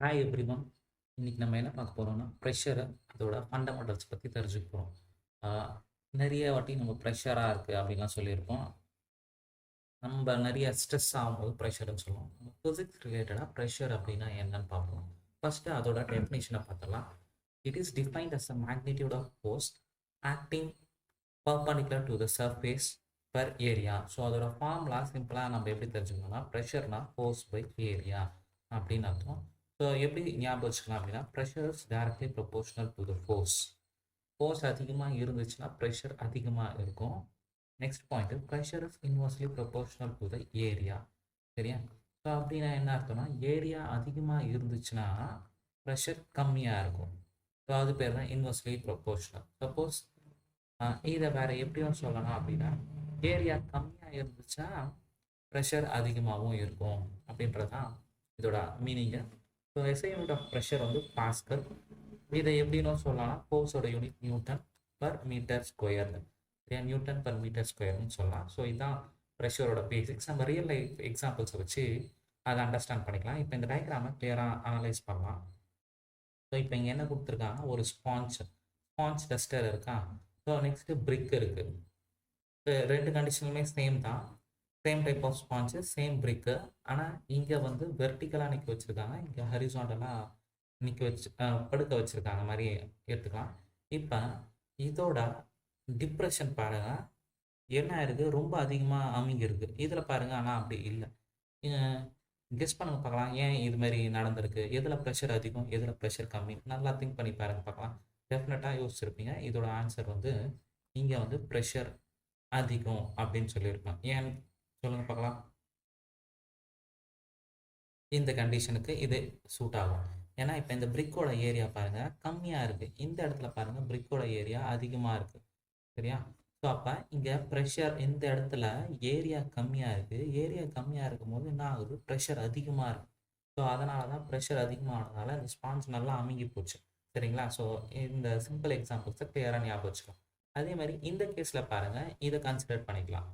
Hi everyone. இன்னைக்கு நம்ம என்ன பார்க்க போறோம்னா, ப்ரெஷர் அதோட ஃபண்டமெண்டல்ஸ் பத்தி தெரிஞ்சுக்க போறோம். ஆ நெறைய வாட்டி நம்ம ப்ரெஷரா இருக்கு அப்படின்லாம் சொல்லியிருப்போம். நம்ம நெறைய ஸ்ட்ரெஸ் ஆகும்போது ப்ரெஷர்ன்னு சொல்லுவோம். பிசிக்ஸ் ரிலேட்டடா ப்ரெஷர் அப்படின்னா என்னன்னு பார்ப்போம். ஃபர்ஸ்ட் அதோட டெஃபினிஷனை பார்த்தலாம். It is defined as a magnitude of force acting perpendicular to the surface per area. So அதோட ஃபார்முலா சிம்பிளாக நம்ம எப்படி தெரிஞ்சுக்கணும்னா, ப்ரெஷர்னா ஃபோர்ஸ் பை ஏரியா அப்படின்னு அர்த்தம். ஸோ எப்படி ஞாபகம் வச்சுக்கலாம் அப்படின்னா, pressure is directly proportional to the force. Force அதிகமாக இருந்துச்சுன்னா ப்ரெஷர் அதிகமாக இருக்கும். Next point, pressure is inversely proportional to the area. சரியா? ஸோ அப்படின்னா என்ன அர்த்தம்னா, ஏரியா அதிகமாக இருந்துச்சுன்னா ப்ரெஷர் கம்மியாக இருக்கும். ஸோ அது பேர் தான் இன்வெர்ஸ்லி ப்ரொபோர்ஷனல். சப்போஸ் இதை வேற எப்படியும் சொல்லலாம் அப்படின்னா, ஏரியா கம்மியாக இருந்துச்சா ப்ரெஷர் அதிகமாகவும் இருக்கும் அப்படின்றது தான் இதோட meaning. So SI unit of pressure வந்து பாஸ்கல். இதை எப்படின்னு சொல்லலாம், ஃபோர்ஸோட யூனிட் நியூட்டன் பர் மீட்டர் ஸ்கொயர்னு. நியூட்டன் பர் மீட்டர் ஸ்கொயர்னு சொல்லலாம். ஸோ இதுதான் ப்ரெஷரோட பேசிக்ஸ். நம்ம ரியல் லைஃப் எக்ஸாம்பிள்ஸை வச்சு அதை அண்டர்ஸ்டாண்ட் பண்ணிக்கலாம். இப்போ இந்த டயக்ராமை கிளியராக அனலைஸ் பண்ணலாம். ஸோ இப்போ இங்கே என்ன கொடுத்துருக்காங்க, ஒரு ஸ்பாஞ்ச் டஸ்டர் இருக்கா. ஸோ நெக்ஸ்ட்டு பிரிக் இருக்குது. ரெண்டு கண்டிஷனுமே சேம் தான். Same type of sponge, same brick. ஆனால் இங்கே வந்து வெர்டிக்கலாக நிற்க வச்சுருக்காங்க, இங்கே ஹரிசாண்டலாக நிற்க வச்சு படுக்க வச்சுருக்காங்க மாதிரி எடுத்துக்கலாம். இப்போ இதோட டிப்ரெஷன் பாருங்கள் என்ன இருக்குது, ரொம்ப அதிகமாக அமுங்கிருக்கு. இதில் பாருங்கள் ஆனால் அப்படி இல்லை. கெஸ் பண்ணுங்க பார்க்கலாம், ஏன் இது மாதிரி நடந்திருக்கு, எதில் ப்ரெஷர் அதிகம் எதில் ப்ரெஷர் கம்மி, நல்லா திங்க் பண்ணி பாருங்க பார்க்கலாம். டெஃபினட்டாக யோசிச்சிருப்பீங்க. இதோட ஆன்சர் வந்து இங்கே வந்து ப்ரெஷர் அதிகம் அப்படின்னு சொல்லியிருப்பேன். ஏன் சொல்லுங்க பார்க்கலாம். இந்த கண்டிஷனுக்கு இது சூட் ஆகும். ஏன்னா இப்போ இந்த பிரிக்கோட ஏரியா பாருங்க கம்மியாக இருக்கு, இந்த இடத்துல பாருங்க பிரிக்கோட ஏரியா அதிகமாக இருக்கு. சரியா? ஸோ அப்போ இங்கே ப்ரெஷர் இந்த இடத்துல ஏரியா கம்மியாக இருக்கு, ஏரியா கம்மியாக இருக்கும் போது என்ன ஆகுது, ப்ரெஷர் அதிகமாக இருக்கு. ஸோ அதனால தான் ப்ரெஷர் அதிகமானதுனால இந்த ஸ்பாஞ்ச் நல்லா அமுங்கி போச்சு. சரிங்களா? ஸோ இந்த சிம்பிள் எக்ஸாம்பிள்ஸை கிளியராக ஞாபகம் வச்சுக்கலாம். அதே மாதிரி இந்த கேஸில் பாருங்கள், இதை கன்சிடர் பண்ணிக்கலாம்.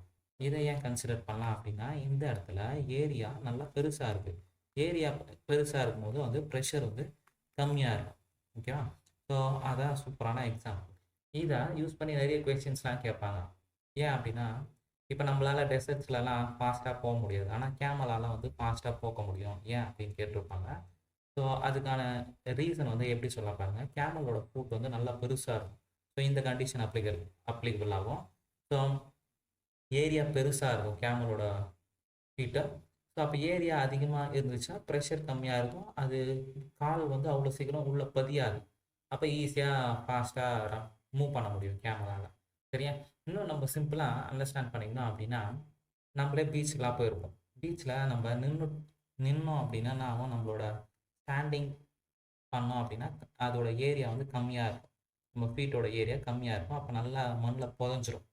இதை ஏன் கன்சிடர் பண்ணலாம் அப்படின்னா, இந்த இடத்துல ஏரியா நல்லா பெருசாக இருக்குது. ஏரியா பெருசாக இருக்கும்போது வந்து ப்ரெஷர் வந்து கம்மியாக இருக்கும். ஓகேவா? ஸோ அதான் சூப்பரான எக்ஸாம்பிள். இதை யூஸ் பண்ணி நிறைய கொஸ்டின்ஸ்லாம் கேட்பாங்க. ஏன் அப்படின்னா, இப்போ நம்மளால் டெசர்ட்ஸ்லலாம் ஃபாஸ்ட்டாக போக முடியாது, ஆனால் கேமலால் வந்து ஃபாஸ்ட்டாக போக முடியும். ஏன் அப்படின்னு கேட்டிருப்பாங்க. ஸோ அதுக்கான ரீசன் வந்து எப்படி சொல்ல பாருங்க, கேமலோட ஃபுட் வந்து நல்லா பெருசாக இருக்கும். ஸோ இந்த கண்டிஷன் அப்ளிகபிள் ஆகும். ஸோ ஏரியா பெருசாக இருக்கும் கேமலோட ஃபீட்டை. ஸோ அப்போ ஏரியா அதிகமாக இருந்துச்சுன்னா ப்ரெஷர் கம்மியாக இருக்கும், அது கால் வந்து அவ்வளோ சீக்கிரம் உள்ளே பதியாது. அப்போ ஈஸியாக ஃபாஸ்ட்டாக மூவ் பண்ண முடியும் கேமராவில். சரியா? இன்னும் நம்ம சிம்பிளாக அண்டர்ஸ்டாண்ட் பண்ணிக்கணும் அப்படின்னா, நம்மளே பீச்சுக்கெலாம் போயிருப்போம். பீச்சில் நம்ம நின்னோம் அப்படின்னா என்ன ஆகும், நம்மளோட ஸ்டாண்டிங் பண்ணோம் அப்படின்னா அதோட ஏரியா வந்து கம்மியாக இருக்கும், நம்ம ஃபீட்டோட ஏரியா கம்மியாக இருக்கும். அப்போ நல்லா மண்ணில் புதஞ்சிரும்.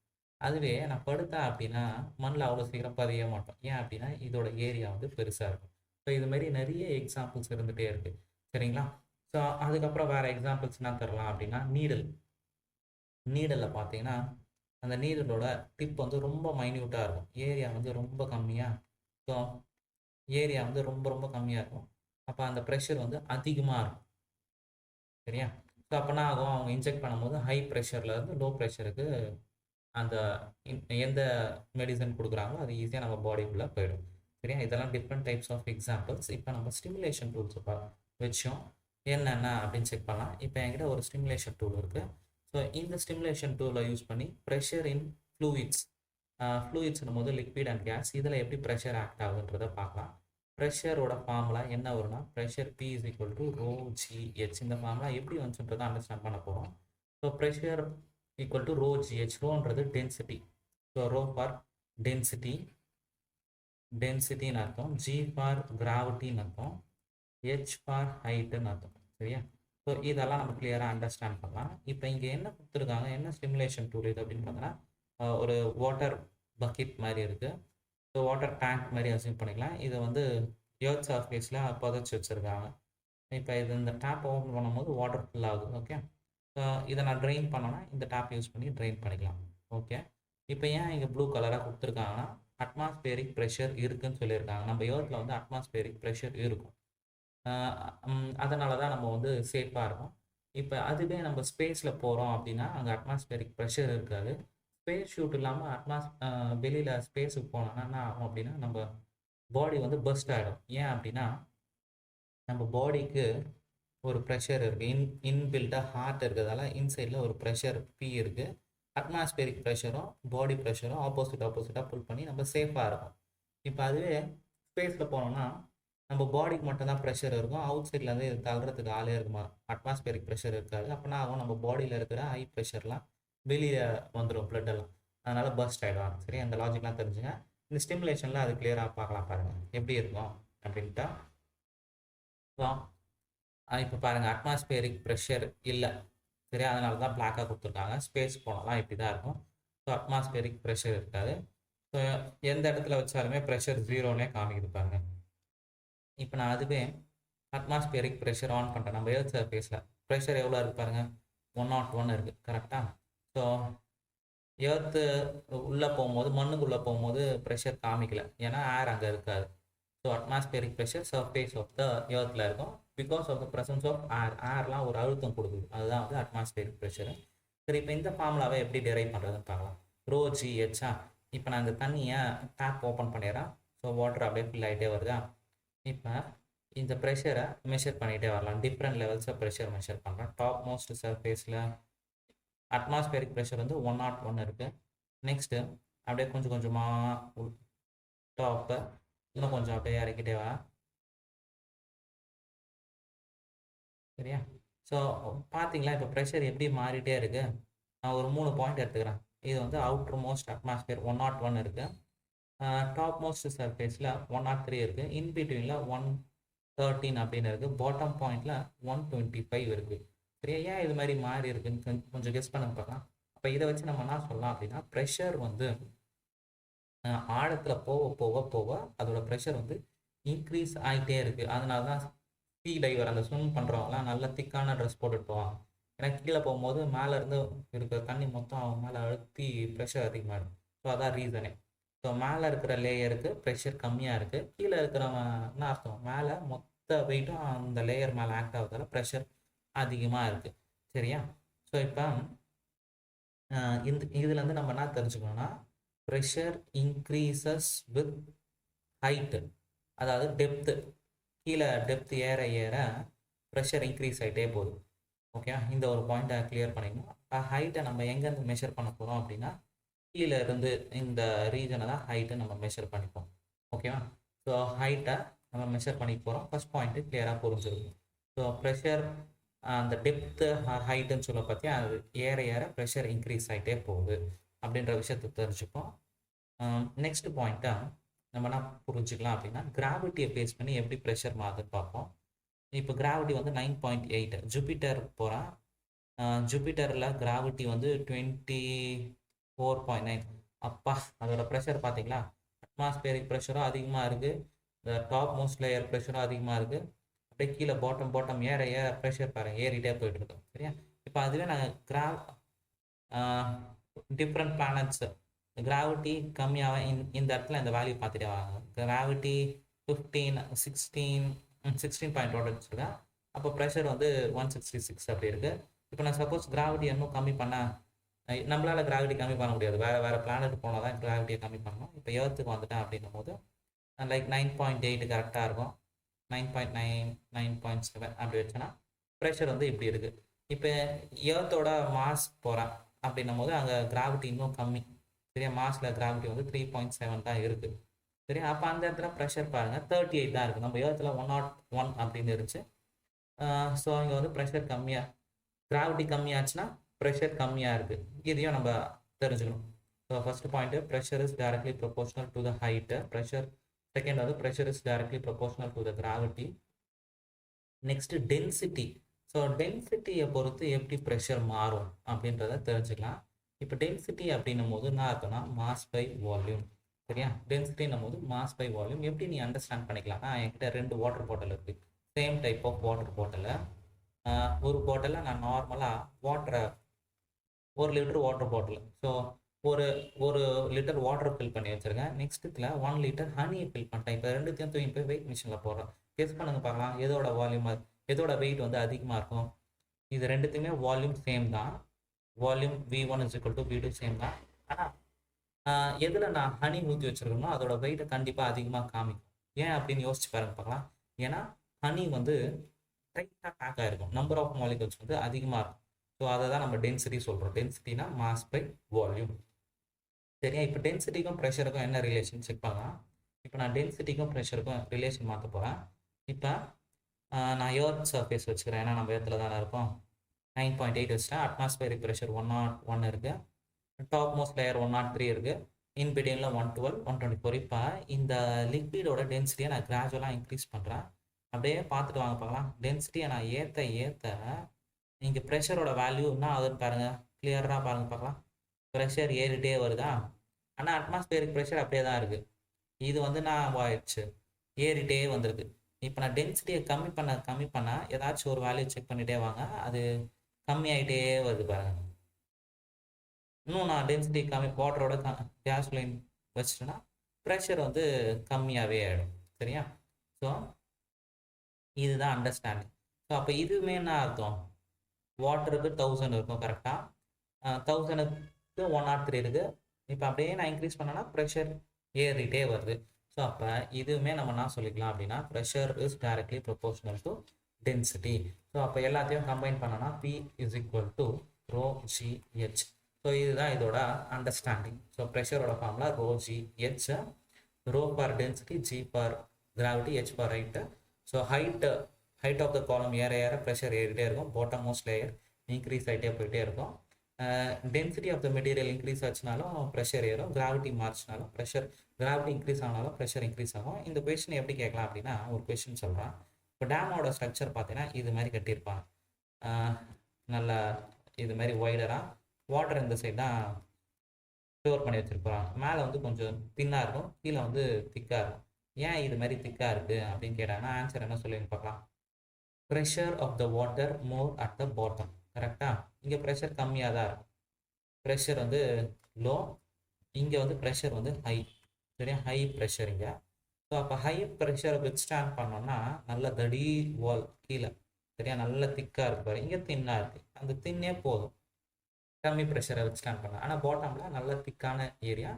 அதுவே நான் படுத்தேன் அப்படின்னா மண்ணில் அவ்வளோ சீக்கிரம் பதிய மாட்டோம். ஏன் அப்படின்னா இதோட ஏரியா வந்து பெருசாக இருக்கும். ஸோ இது மாதிரி நிறைய எக்ஸாம்பிள்ஸ் இருந்துகிட்டே இருக்குது. சரிங்களா? ஸோ அதுக்கப்புறம் வேறு எக்ஸாம்பிள்ஸ் என்ன தரலாம் அப்படின்னா, நீடலில் பார்த்தீங்கன்னா அந்த நீடலோட டிப் வந்து ரொம்ப மைன்யூட்டாக இருக்கும், ஏரியா வந்து ரொம்ப கம்மியாக. ஸோ ஏரியா வந்து ரொம்ப ரொம்ப கம்மியாக இருக்கும். அப்போ அந்த ப்ரெஷர் வந்து அதிகமாக இருக்கும். சரியா? ஸோ அப்போனா ஆகும், அவங்க இன்ஜெக்ட் பண்ணும்போது ஹை ப்ரெஷர்லேருந்து லோ ப்ரெஷருக்கு அந்த எந்த மெடிசன் கொடுக்குறாங்களோ அது ஈஸியாக நம்ம பாடிக்குள்ளே போயிடும். சரியா? இதெல்லாம் டிஃப்ரெண்ட் டைப்ஸ் ஆஃப் எக்ஸாம்பிள்ஸ். இப்போ நம்ம ஸ்டிமுலேஷன் டூல்ஸ் வச்சோம் என்னென்ன அப்படின்னு செக் பண்ணலாம். இப்போ என்கிட்ட ஒரு ஸ்டிமுலேஷன் டூல் இருக்குது. ஸோ இந்த ஸ்டிமுலேஷன் டூலை யூஸ் பண்ணி ப்ரெஷர் இன் ஃப்ளூயிட்ஸ்னும் போது லிக்விட் அண்ட் கேஸ், இதில் எப்படி ப்ரெஷர் ஆக்ட் ஆகுதுன்றதை பார்க்கலாம். ப்ரெஷரோட ஃபார்முலா என்ன வரும்னா, pressure P is equal to rho GH. இந்த ஃபார்முலா எப்படி வந்துச்சுன்றதை அண்டர்ஸ்டாண்ட் பண்ண போகிறோம். So pressure equal to rho GH. ரோன்றது டென்சிட்டி. ஸோ ரோ ஃபார் டென்சிட்டின்னு அர்த்தம், ஜி ஃபார் கிராவிட்டின்னு அர்த்தம், ஹெச் ஃபார் ஹைட்டுன்னு அர்த்தம். சரியா? ஸோ இதெல்லாம் நம்ம கிளியராக அண்டர்ஸ்டாண்ட் பண்ணலாம். இப்போ இங்கே என்ன கொடுத்துருக்காங்க, என்ன ஸ்டிமுலேஷன் டூல் இது அப்படின்னு பார்த்தோன்னா, ஒரு வாட்டர் பக்கெட் மாதிரி இருக்குது. ஸோ வாட்டர் டேங்க் மாதிரி அசியூம் பண்ணிக்கலாம். இதை வந்து எர்த் சர்ஃபேஸில் புதைச்சி வச்சுருக்காங்க. இப்போ இது இந்த டேப் ஓப்பன் பண்ணும்போது வாட்டர் ஃபில் ஆகுது. ஓகே, இதை நான் ட்ரெயின் பண்ணேன்னா இந்த டேப் யூஸ் பண்ணி ட்ரெயின் பண்ணிக்கலாம். ஓகே, இப்போ ஏன் இங்கே ப்ளூ கலராக கொடுத்துருக்காங்கன்னா, அட்மாஸ்பியரிக் ப்ரெஷர் இருக்குதுன்னு சொல்லியிருக்காங்க. நம்ம எர்த்தில் வந்து அட்மாஸ்பியரிக் ப்ரெஷர் இருக்கும். அதனால தான் நம்ம வந்து சேஃபாக இருக்கும். இப்போ அதுவே நம்ம ஸ்பேஸில் போகிறோம் அப்படின்னா அங்கே அட்மாஸ்பியரிக் ப்ரெஷர் இருக்காது. ஸ்பேஸ் ஷூட் இல்லாமல் வெளியில் ஸ்பேஸுக்கு போனோம்னா என்ன ஆகும் அப்படின்னா நம்ம பாடி வந்து பர்ஸ்ட் ஆகிடும். ஏன் அப்படின்னா நம்ம பாடிக்கு ஒரு ப்ரெஷர் இருக்குது. இன்பில்ட்டாக ஹார்ட் இருக்கிறதால இன்சைடில் ஒரு ப்ரெஷர் பி இருக்குது. அட்மாஸ்பியரிக் ப்ரெஷரும் பாடி ப்ரெஷரும் ஆப்போசிட்டாக புல் பண்ணி நம்ம சேஃபாக இருக்கும். இப்போ அதுவே ஸ்பேஸில் போனோம்னா நம்ம பாடிக்கு மட்டும்தான் ப்ரெஷர் இருக்கும். அவுட் சைட்லேருந்து இது தள்ளுறதுக்கு ஆளே இருக்குமா, அட்மாஸ்பியரிக் ப்ரெஷர் இருக்காது. அப்போனா ஆகும் நம்ம பாடியில் இருக்கிற ஹை ப்ரெஷர்லாம் வெளியே வந்துடும், பிளட்டெல்லாம். அதனால் பர்ஸ்ட் ஆகிடுவாங்க. சரி, அந்த லாஜிக்லாம் தெரிஞ்சுங்க. இந்த ஸ்டிமுலேஷனில் அது கிளியராக பார்க்கலாம் பாருங்கள் எப்படி இருக்கும் அப்படின்ட்டா. இப்போ பாருங்கள், அட்மாஸ்பியரிக் ப்ரெஷர் இல்லை. சரி, அதனால தான் பிளாக்காக கொடுத்துருக்காங்க. ஸ்பேஸ் போனாலாம் இப்படி தான் இருக்கும். ஸோ அட்மாஸ்பியரிக் ப்ரெஷர் இருக்காது. ஸோ எந்த இடத்துல வச்சாலுமே ப்ரெஷர் ஜீரோன்னே காமிக்குது பாருங்க. இப்போ நான் அதுவே அட்மாஸ்பியரிக் ப்ரெஷர் ஆன் பண்ணுறேன். நம்ம எர்த் சர்ஃபேஸில் ப்ரெஷர் எவ்வளோ இருக்குது பாருங்கள், 101 இருக்குது. கரெக்டாக? ஸோ எர்த்து உள்ளே போகும்போது, மண்ணுக்குள்ளே போகும்போது ப்ரெஷர் காமிக்கல, ஏன்னா ஏர் அங்கே இருக்காது. So atmospheric pressure surface of the எர்த்தில் இருக்கும் because of the presence of air. ஏர்லாம் ஒரு அழுத்தம் கொடுக்குது, அதுதான் வந்து அட்மாஸ்பியரிக் ப்ரெஷரு. சரி, இப்போ இந்த ஃபார்முலாவை எப்படி டெரைவ் பண்ணுறதுன்னு பார்க்கலாம். ρgh. இப்போ நான் இந்த தண்ணியை டேப் ஓப்பன் பண்ணிடுறேன். ஸோ வாட்டர் அப்படியே ஃபில் ஆகிட்டே வருதா. இப்போ இந்த ப்ரெஷரை மெஷர் பண்ணிகிட்டே வரலாம். Different levels of pressure measure பண்ணுறேன். டாப் மோஸ்ட் சர்ஃபேஸில் அட்மாஸ்பியரிக் ப்ரெஷர் வந்து 101 இருக்குது. நெக்ஸ்ட்டு அப்படியே கொஞ்சம் கொஞ்சமாக டாப்பை இன்னும் கொஞ்சம் அப்படியே இறக்கிட்டே வா. சரியா? ஸோ பார்த்தீங்களா இப்போ ப்ரெஷர் எப்படி மாறிட்டே இருக்குது. நான் ஒரு 3 பாயிண்ட் எடுத்துக்கிறேன். இது வந்து அவுட்ரு மோஸ்ட் அட்மாஸ்பியர் 101 இருக்குது. டாப் மோஸ்ட் சர்ஃபேஸில் 103 இருக்குது. இன்பிட்வீனில் 113 அப்படின்னு இருக்குது. பாட்டம் பாயிண்டில் 125 இருக்குது. சரியா? ஏன் இது மாதிரி மாறி இருக்குன்னு கொஞ்சம் கெஸ் பண்ண பார்க்கலாம். அப்போ இதை வச்சு நம்ம என்ன சொல்லலாம் அப்படின்னா, ப்ரெஷர் வந்து ஆழத்தில் போக போக போக அதோட ப்ரெஷர் வந்து இன்க்ரீஸ் ஆகிட்டே இருக்குது. அதனால தான் சீ டைவர் அந்த ஸ்விம் பண்ணுறவங்களாம் நல்ல திக்கான ட்ரெஸ் போட்டுட்டு போவாங்க. ஏன்னா கீழே போகும்போது மேலேருந்து இருக்கிற தண்ணி மொத்தம் அவங்க மேலே அழுத்தி ப்ரெஷர் அதிகமாகிடும். ஸோ அதான் ரீசனே. ஸோ மேலே இருக்கிற லேயருக்கு ப்ரெஷர் கம்மியாக இருக்குது. கீழே இருக்கிறவன் என்ன அர்த்தம், மேலே மொத்த வெயிட்டும் அந்த லேயர் மேலே ஆக்ட் ஆகுறதால ப்ரெஷர் அதிகமாக இருக்குது. சரியா? ஸோ இப்போ இதுலேருந்து நம்ம என்ன தெரிஞ்சுக்கணும்னா, ப்ரெஷர் இன்க்ரீசஸ் வித் ஹைட்டு, அதாவது டெப்த்து. கீழே டெப்த் ஏற ஏற ப்ரெஷர் இன்க்ரீஸ் ஆகிட்டே போகுது. ஓகே, இந்த ஒரு பாயிண்ட்டை கிளியர் பண்ணிக்கணும். ஹைட்டை நம்ம எங்கேருந்து மெஷர் பண்ண போகிறோம் அப்படின்னா, கீழே இருந்து இந்த ரீஜனை தான் ஹைட்டை நம்ம மெஷர் பண்ணிப்போம். ஓகேவா? ஸோ ஹைட்டை நம்ம மெஷர் பண்ணி போகிறோம். ஃபஸ்ட் பாயிண்ட்டு கிளியராக புரிஞ்சிருக்கும். ஸோ ப்ரெஷர் அந்த டெப்த்து ஹைட்டுன்னு சொல்ல பார்த்தியா, அது ஏற ஏற ப்ரெஷர் இன்க்ரீஸ் ஆகிட்டே போகுது அப்படின்ற விஷயத்தை தெரிஞ்சுப்போம். நெக்ஸ்ட் பாயிண்ட்டாக நம்ம என்ன புரிஞ்சுக்கலாம் அப்படின்னா, கிராவிட்டியை பேஸ் பண்ணி எப்படி ப்ரெஷர் மாறுதுன்னு பார்ப்போம். இப்போ கிராவிட்டி வந்து 9.8. ஜூபிட்டர் போகிறேன். ஜூபிட்டரில் கிராவிட்டி வந்து 24.9. அப்பா, அதோட ப்ரெஷர் பார்த்தீங்களா, அட்மாஸ்பியரிக் ப்ரெஷரும் அதிகமாக இருக்குது, இந்த டாப் மோஸ்ட் லேயர் ப்ரெஷரும் அதிகமாக இருக்குது. அப்படியே கீழே பாட்டம் ஏற ஏற ப்ரெஷர் பாருங்கள் ஏறிட்டே போயிட்டு இருக்கோம். சரியா? இப்போ அதுவே நாங்கள் டிஃப்ரெண்ட் பிளானட்ஸு கிராவிட்டி கம்மியாக இந்த இடத்துல இந்த வேல்யூ பார்த்துட்டே வாங்க. கிராவிட்டி 16.1 வச்சுருக்கேன். அப்போ ப்ரெஷர் வந்து 166 அப்படி இருக்குது. இப்போ நான் சப்போஸ் கிராவிட்டி இன்னும் கம்மி பண்ணேன், நம்மளால் கிராவிட்டி கம்மி பண்ண முடியாது, வேறு பிளானட் போனால் தான் கிராவிட்டியை கம்மி பண்ணணும். இப்போ எர்த்துக்கு வந்துட்டேன் அப்படின்னும் போது லைக் 9.8 கரெக்டாக இருக்கும். 9.9 9.7 அப்படி வச்சோன்னா ப்ரெஷர் வந்து இப்படி இருக்குது. இப்போ எர்த்தோட மாஸ் போகிறேன் அப்படின்னும் போது அங்கே கிராவிட்டி இன்னும் கம்மி. சரியா? மாஸில் கிராவிட்டி வந்து 3.7 தான் இருக்குது. சரி, அப்போ அந்த இடத்துல ப்ரெஷர் பாருங்கள் 38 தான் இருக்குது. நம்ம எர்த்தில் 101 அப்படின்னு இருந்துச்சு. ஸோ இங்கே வந்து ப்ரெஷர் கம்மியாக, கிராவிட்டி கம்மியாச்சுன்னா ப்ரெஷர் கம்மியாக இருக்குது. இதையும் நம்ம தெரிஞ்சுக்கணும். So first point, pressure is directly proportional to the height. Pressure second வந்து pressure is directly proportional to the gravity. Next density. So டென்சிட்டியை பொறுத்து எப்படி ப்ரெஷர் மாறும் அப்படின்றத தெரிஞ்சுக்கலாம். இப்போ டென்சிட்டி அப்படின்னும் போது என்ன இருக்குன்னா, மாஸ் பை வால்யூம். சரியா? டென்சிட்டின்னும் போது மாஸ் பை வால்யூம். எப்படி நீ அண்டர்ஸ்டாண்ட் பண்ணிக்கலாம்னா, என்கிட்ட 2 வாட்டர் பாட்டில் இருக்குது. சேம் டைப் ஆஃப் வாட்டர் பாட்டிலில் ஒரு பாட்டிலில் நான் நார்மலாக வாட்டரை 1 லிட்டர் வாட்டர் பாட்டில், ஸோ ஒரு லிட்டர் வாட்டர் ஃபில் பண்ணி வச்சுருக்கேன். நெக்ஸ்ட்டுல 1 லிட்டர் ஹனியை ஃபில் பண்ணிட்டேன். இப்போ ரெண்டுத்தையும் தூக்கி போய் வெயிட் மிஷினில் போடுறேன். கெஸ் பண்ணுங்க பார்க்கலாம், எதோட வால்யூம் எதோட வெயிட் வந்து அதிகமாக இருக்கும். இது ரெண்டுத்தையுமே வால்யூம் சேம் தான். Volume V1 is equal to V2 same தான். ஆனால் எதில் நான் ஹனி ஊற்றி வச்சுருக்கணும் அதோட வெயிட்டை கண்டிப்பாக அதிகமாக காமிக்கும். ஏன் அப்படின்னு யோசிச்சு பாருங்க பார்க்கலாம். ஏன்னா ஹனி வந்து டைட்டாக பேக் ஆகிருக்கும், நம்பர் ஆஃப் மாலிகூல்ஸ் வந்து அதிகமாக இருக்கும். ஸோ அதை தான் நம்ம டென்சிட்டி சொல்கிறோம். டென்சிட்டினா மாஸ் பை வால்யூம். சரியா? இப்போ டென்சிட்டிக்கும் ப்ரெஷருக்கும் என்ன ரிலேஷன் செக் பண்ணலாம். இப்போ நான் டென்சிட்டிக்கும் ப்ரெஷருக்கும் ரிலேஷன் மாற்ற போகிறேன். இப்போ நான் எர்த் சர்ஃபேஸ் வச்சுக்கிறேன், ஏன்னா நம்ம எர்த்தில் தானே இருக்கோம். 9.8 வச்சுட்டேன். அட்மாஸ்பியரிக் ப்ரெஷர் 101 இருக்குது. டாப் மோஸ்ட் லேயர் 103 இருக்குது. இன்பிட்வீனில் 112, 124. இப்போ இந்த லிக்விடோட டென்சிட்டியை நான் கிராஜுவலாக இன்க்ரீஸ் பண்ணுறேன். அப்படியே பார்த்துட்டு வாங்க பார்க்கலாம். டென்சிட்டியை நான் ஏற்ற இங்கே ப்ரெஷரோட வேல்யூ என்ன ஆகுதுன்னு பாருங்கள். கிளியராக பாருங்கள் பார்க்கலாம். ப்ரெஷர் ஏறிட்டே வருதா? ஆனால் அட்மாஸ்பியரிக் ப்ரெஷர் அப்படியே தான் இருக்குது. இது வந்து நான் ஆயிடுச்சு, ஏறிட்டே வந்திருக்கு. இப்போ நான் டென்சிட்டியை கம்மி பண்ண ஏதாச்சும் ஒரு வேல்யூ செக் பண்ணிகிட்டே வாங்க, அது கம்மியாகிட்டே வருது பாருங்கள். இன்னும் நான் டென்சிட்டி வாட்டரோட கேஸ்லைன் வச்சுட்டேன்னா ப்ரெஷர் வந்து கம்மியாகவே ஆகிடும். சரியா? ஸோ இதுதான் அண்டர்ஸ்டாண்டிங். ஸோ அப்போ இதுவுமே என்ன அர்த்தம், வாட்டருக்கு 1000 இருக்கும் கரெக்டாக. 1000க்கு 103 இருக்குது. இப்போ அப்படியே நான் இன்க்ரீஸ் பண்ணேன்னா ப்ரெஷர் ஏறிட்டே வருது. ஸோ அப்போ இதுவுமே நம்ம என்ன சொல்லிக்கலாம் அப்படின்னா, pressure is directly proportional to density. So அப்போ எல்லாத்தையும் கம்பைன் பண்ணோன்னா P is equal to ρgh. So இதுதான் இதோட அண்டர்ஸ்டாண்டிங். ஸோ ப்ரெஷரோட formula ρgh, ρ for density, g for gravity, h for height. So height of the column ஏற pressure ஏறிட்டே இருக்கும். Bottom most layer increase ஆகிட்டே போயிட்டே இருக்கும். Density of the material increase ஆச்சுனாலும் ப்ரெஷர் ஏறும். கிராவிட்டி மாறிச்சினாலும் கிராவிட்டி இன்க்ரீஸ் ஆனாலும் ப்ரெஷர் இன்க்ரீஸ் ஆகும். இந்த கொஸ்டின் எப்படி கேட்கலாம் அப்படின்னா, ஒரு கொஸ்டின் சொல்கிறேன். இப்போ டேமோட ஸ்ட்ரக்சர் பார்த்தீங்கன்னா இது மாதிரி கட்டியிருப்பாங்க. நல்லா இது மாதிரி ஒய்டராக வாட்டர் இந்த சைடு தான் ஸ்டோர் பண்ணி வச்சுருப்பாங்க. மேலே வந்து கொஞ்சம் தின்னாக இருக்கும், கீழே வந்து திக்காக இருக்கும். ஏன் இது மாதிரி திக்காக இருக்குது அப்படின்னு கேட்டாங்கன்னா ஆன்சர் என்ன சொல்லுன்னு பார்க்கலாம். Pressure of the water more at the bottom. கரெக்டாக? இங்கே ப்ரெஷர் கம்மியாக தான் இருக்கும், ப்ரெஷர் வந்து லோ. இங்கே வந்து ப்ரெஷர் வந்து ஹை. சரியா? ஹை ப்ரெஷர் இங்கே. ஸோ அப்போ ஹை ப்ரெஷரை வித்ஸ்டாண்ட் பண்ணோம்னா நல்ல தடி வால் கீழே. சரியா? நல்ல திக்காக இருக்கு பாரு. இங்கே தின்னாக இருக்குது, அந்த தின்னே போதும் கம்மி ப்ரெஷரை வித்ஸ்டாண்ட் பண்ண. ஆனால் பாட்டமில் நல்ல திக்கான ஏரியா.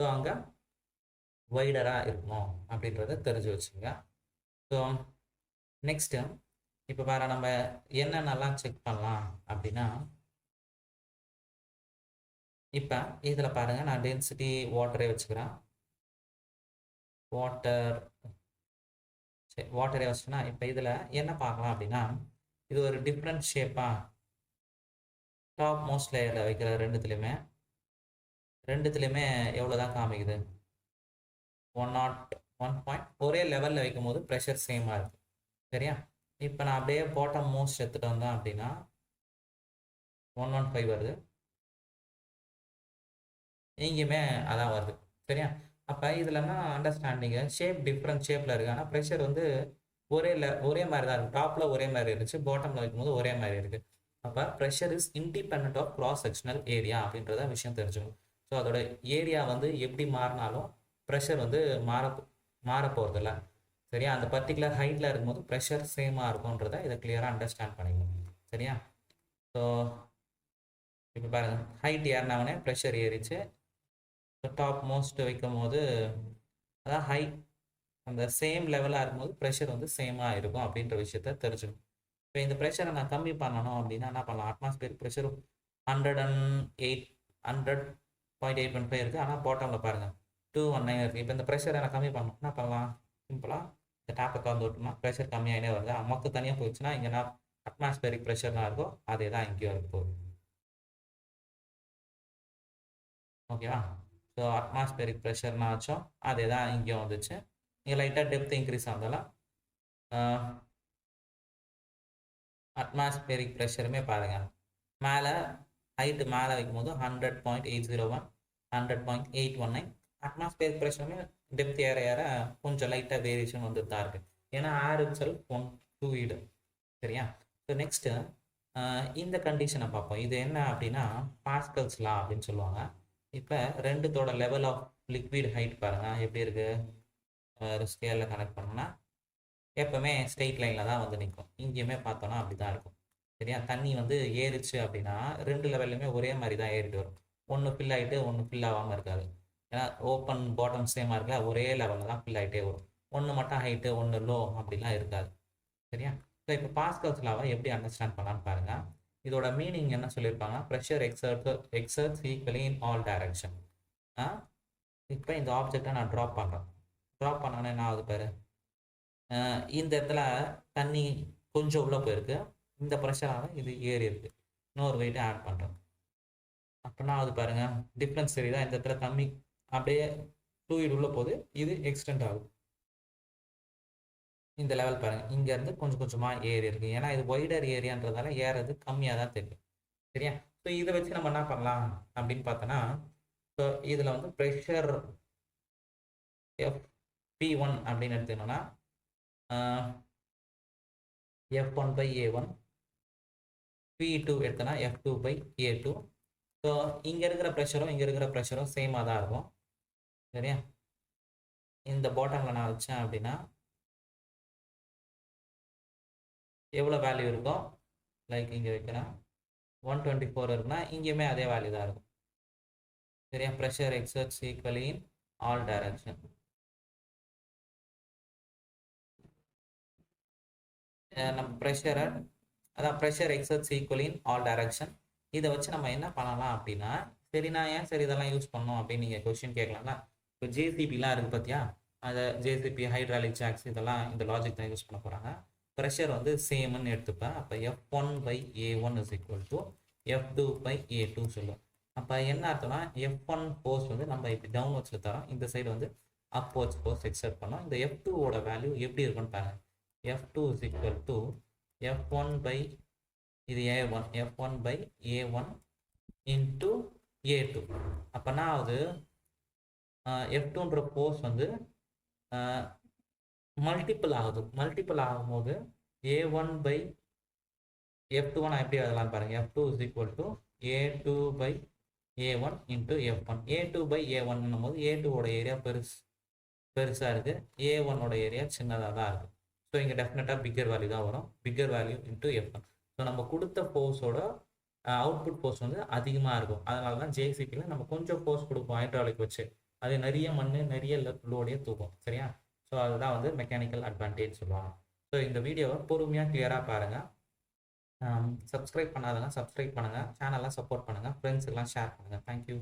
ஸோ அங்கே வைடராக இருக்கணும் அப்படின்றத தெரிஞ்சு வச்சுங்க. ஸோ நெக்ஸ்ட்டு இப்போ வேறு நம்ம என்னென்னலாம் செக் பண்ணலாம் அப்படின்னா, இப்போ இதில் பாருங்கள், நான் டென்சிட்டி வாட்டரே வச்சுக்கிறேன். வாட்டரே வச்சுன்னா இப்போ இதில் என்ன பார்க்கலாம் அப்படின்னா, இது ஒரு டிஃப்ரெண்ட் ஷேப்பாக டாப் மோஸ்ட் லேயரில் வைக்கிற ரெண்டுத்துலேயுமே எவ்வளோ தான் காமிக்குது, 101 ஒரே லெவலில் வைக்கும் போது ப்ரெஷர் சேமாக இருக்குது. சரியா? இப்போ நான் அப்படியே பாட்டம் மோஸ்ட் எடுத்துகிட்டு வந்தேன் அப்படின்னா 115 வருது, இங்கேயுமே அதான் வருது. சரியா? அப்போ இதில்னா அண்டர்ஸ்டாண்டிங்கு டிஃப்ரெண்ட் ஷேப்பில் இருக்குது, ஆனால் ப்ரெஷர் வந்து ஒரே மாதிரி தான் இருக்குது. டாப்பில் ஒரே மாதிரி இருந்துச்சு, பாட்டமில் வைக்கும்போது ஒரே மாதிரி இருக்குது. அப்போ pressure is independent of cross sectional area அப்படின்றத விஷயம் தெரிஞ்சுக்கணும். ஸோ அதோட ஏரியா வந்து எப்படி மாறினாலும் ப்ரெஷர் வந்து மாற போகிறதில்ல. சரியா? அந்த பர்டிகுலர் ஹைட்டில் இருக்கும்போது ப்ரெஷர் சேமாக இருக்கும்ன்றதை இதை கிளியராக அண்டர்ஸ்டாண்ட் பண்ணிக்கணும். சரியா? ஸோ இப்போ பாருங்கள், ஹைட் ஏறினவனே ப்ரெஷர் ஏறிச்சு. ஸோ டாப் மோஸ்ட் வைக்கும் போது அதான் ஹை அந்த சேம் லெவலாக இருக்கும்போது ப்ரெஷர் வந்து சேமாக இருக்கும் அப்படின்ற விஷயத்த தெரிஞ்சுக்கணும். இப்போ இந்த ப்ரெஷரை நான் கம்மி பண்ணணும் அப்படின்னா என்ன பண்ணலாம், அட்மாஸ்பியர் ப்ரெஷர் 100.815 இருக்குது, ஆனால் பாட்டமில் பாருங்கள் 219 இருக்குது. இப்போ இந்த ப்ரெஷரை நான் கம்மி பண்ணணும் என்ன பண்ணலாம், சிம்பிளாக இந்த டேப்பை திறந்து விட்டோம்னா ப்ரெஷர் கம்மியாகினே வருது. மொத்தம் தனியாக போயிடுச்சுன்னா இங்கே நான் அட்மாஸ்பியரிக் ப்ரெஷர்னா இருக்கும், அதே தான் இங்கேயும் இருக்க போகுது. ஓகேவா? ஸோ அட்மாஸ்பியரிக் ப்ரெஷர்னா ஆச்சும் அதே தான் இங்கேயும் வந்துச்சு. இங்கே லைட்டாக டெப்த் இன்க்ரீஸ் ஆகுதால அட்மாஸ்பியரிக் ப்ரெஷருமே பாருங்கள், மேலே ஹைட்டு மேலே வைக்கும்போது 100.801 100.819. அட்மாஸ்பியரிக் ப்ரெஷருமே டெப்த் ஏற கொஞ்சம் லைட்டாக வேரியேஷன் வந்துட்டு தான் இருக்குது. ஏன்னா ஏர் இட் செல்ஃப் 1 சரியா? ஸோ நெக்ஸ்ட்டு இந்த கண்டிஷனை பார்ப்போம். இது என்ன அப்படின்னா பாஸ்கல்ஸ் லா அப்படின்னு சொல்லுவாங்க. இப்போ ரெண்டுத்தோட லெவல் ஆஃப் லிக்விட் ஹைட் பாருங்கள் எப்படி இருக்குது. ஸ்கேலில் கனெக்ட் பண்ணோம்னா எப்பவுமே ஸ்ட்ரெயிட் லைனில் தான் வந்து நிற்கும். இங்கேயுமே பார்த்தோன்னா அப்படி தான் இருக்கும். சரியா? தண்ணி வந்து ஏறுச்சு அப்படின்னா 2 லெவல்லையுமே ஒரே மாதிரி தான் ஏறிட்டு வரும். ஒன்று ஃபில் ஆகிட்டு ஒன்று ஃபில் ஆகாமல் இருக்காது. ஏன்னா ஓப்பன் பாட்டம் சேமாக இருக்கல, ஒரே லெவலில் தான் ஃபில் ஆகிட்டே வரும். ஒன்று மட்டும் ஹைட்டு ஒன்று லோ அப்படிலாம் இருக்காது. சரியா? ஸோ இப்போ பாஸ்கல்ஸ் லாவை எப்படி அண்டர்ஸ்டாண்ட் பண்ணலான்னு பாருங்க. இதோட மீனிங் என்ன சொல்லியிருப்பாங்க? Pressure exerts equally in all direction. இப்போ இந்த ஆப்ஜெக்டை நான் ட்ராப் பண்ணுறேன். ட்ராப் பண்ணோன்னே என்ன ஆகுது பாரு, இந்த இடத்துல தண்ணி கொஞ்சம் உள்ளே போயிருக்கு. இந்த ப்ரெஷரால் இது ஏறி இருக்கு. இன்னொரு வெயிட்டை ஆட் பண்ணுறேன். அப்படின்னா அது பாருங்க டிஃப்ரென்ஸ் தெரியுதா? இந்த இடத்துல கம்மி அப்படியே ஃப்ளூயிட் உள்ள போகுது, இது எக்ஸ்டெண்ட் ஆகுது. இந்த லெவல் பாருங்க, இங்கேருந்து கொஞ்சம் கொஞ்சமாக ஏறி இருக்கு. ஏன்னா இது ஒய்டர் ஏரியான்றதால ஏறது கம்மியாக தான் தெரியும். சரியா? ஸோ இதை வச்சு நம்ம என்ன பண்ணலாம் அப்படின்னு பார்த்தோன்னா, ஸோ இதில் வந்து ப்ரெஷர் P1 அப்படின்னு எடுத்துக்கணும்னா F1/A1, P2 எடுத்தோன்னா F2/A2. ஸோ இங்கே இருக்கிற ப்ரெஷரும் இங்கே இருக்கிற ப்ரெஷரும் சேமாக தான் இருக்கும். சரியா? இந்த பாட்டமில் நான் வச்சேன் அப்படின்னா எவ்வளோ வேல்யூ இருக்கும், லைக் இங்கே வைக்கிறேன் 124 இருக்குன்னா இங்கேயுமே அதே வேல்யூ தான் இருக்கும். சரியா? Pressure exerts equally in all direction. நம்ம ப்ரெஷரை அதான் pressure exerts equally in all direction. இதை வச்சு நம்ம என்ன பண்ணலாம் அப்படின்னா, சரி நான் ஏன் சரி இதெல்லாம் யூஸ் பண்ணோம் அப்படின்னு நீங்கள் கொஸ்டின் கேட்கலாம்னா, இப்போ ஜேசிபிலாம் இருக்குது பார்த்தியா, அதை ஜேசிபி ஹைட்ராலிக் ஜாக்ஸ் இதெல்லாம் இந்த லாஜிக் தான் யூஸ் பண்ண போகிறாங்க. ப்ரெஷர் வந்து சேம்னு எடுத்துப்பேன். அப்போ F1/A1 is equal to F2/A2 சொல்லுவோம். அப்போ என்ன அர்த்தம்னா, F1 ஃபோர்ஸ் வந்து நம்ம இப்படி டவுன்வர்ட்ஸில் தரோம், இந்த சைடு வந்து அப்வர்ட்ஸ் ஃபோர்ஸ் எக்ஸர்ட் பண்ணோம். இந்த F2ஓட வேல்யூ எப்படி இருக்குன்னு பாருங்கள். F2 is equal to F1 இது A1, F1/A1 இன்ட்டு A2. அப்போனா அது F2ன்ற ஃபோர்ஸ் வந்து மல்டிபிள் ஆகுது. மல்டிபிள் ஆகும்போது A1/F2 நான் எப்படி எழுதலாம் பாருங்கள். F2 is equal to A2/A1 into F1. A2/A1 போது A2ஓட ஏரியா பெருசாக இருக்குது, A1ஓட ஏரியா சின்னதாக தான் இருக்குது. ஸோ இங்கே டெஃபினட்டாக பிக்கர் வேல்யூ தான் வரும். Bigger value into F1. So நம்ம கொடுத்த ஃபோர்ஸோட அவுட்புட் ஃபோர்ஸ் வந்து அதிகமாக இருக்கும். அதனால தான் ஜேசிபியில் நம்ம கொஞ்சம் ஃபோர்ஸ் கொடுப்போம் ஹைட்ராலிக் வச்சு, அது நிறைய மண் நிறைய லோடையே தூக்கும். சரியா? ஸோ அதுதான் வந்து மெக்கானிக்கல் அட்வான்டேஜ் சொல்லுவாங்க. ஸோ இந்த வீடியோவை பொறுமையாக கிளியராக பாருங்கள். சப்ஸ்கிரைப் பண்ணாதவங்க சப்ஸ்கிரைப் பண்ணுங்கள், சேனல்லாம் சப்போர்ட் பண்ணுங்கள், ஃப்ரெண்ட்ஸுக்கெல்லாம் ஷேர் பண்ணுங்கள். தேங்க்யூ.